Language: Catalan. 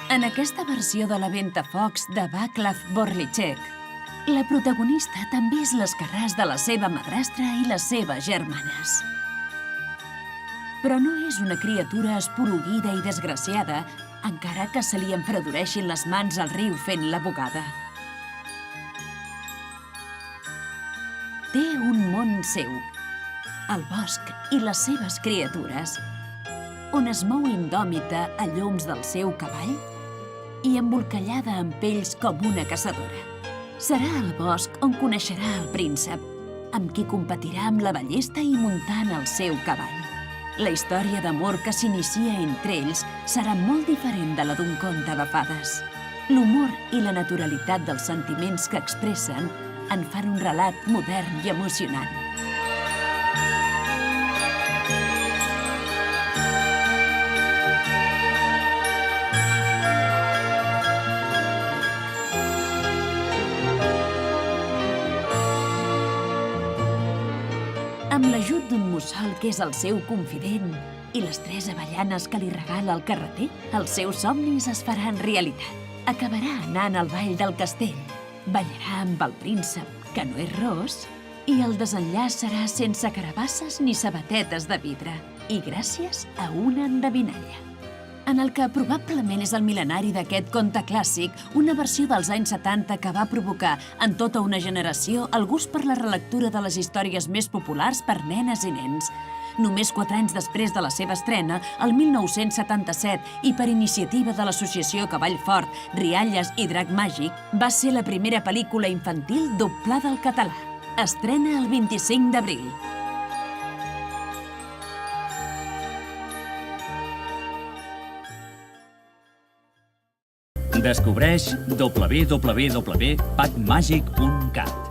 En aquesta versió de la Ventafocs de Václav Borlicek, la protagonista també és l'escarràs de la seva madrastra i les seves germanes. Però no és una criatura esporuguida i desgraciada, encara que se li enfredoreixin les mans al riu fent la bugada. Té un món seu, el bosc i les seves criatures, on es mou indòmita a lloms del seu cavall i embolcallada amb pells com una caçadora. Serà al bosc on coneixerà el príncep, amb qui competirà amb la ballesta i muntant el seu cavall. La història d'amor que s'inicia entre ells serà molt diferent de la d'un conte de fades. L'humor i la naturalitat dels sentiments que expressen en fan un relat modern i emocionant. Amb l'ajut d'un mussol que és el seu confident i les 3 avellanes que li regala el carreter, els seus somnis es faran realitat. Acabarà anant al ball del castell, ballarà amb el príncep, que no és ros, i el desenllaç serà sense carabasses ni sabatetes de vidre, i gràcies a una endevinalla. En el que probablement és el mil·lenari d'aquest conte clàssic, una versió dels anys 70 que va provocar en tota una generació el gust per la relectura de les històries més populars per nenes i nens. Només 4 anys després de la seva estrena, el 1977, i per iniciativa de l'associació Cavall Fort, Rialles i Drac Màgic, va ser la primera pel·lícula infantil doblada al català. Estrena el 25 d'abril. Descobreix www.pacmagic.cat.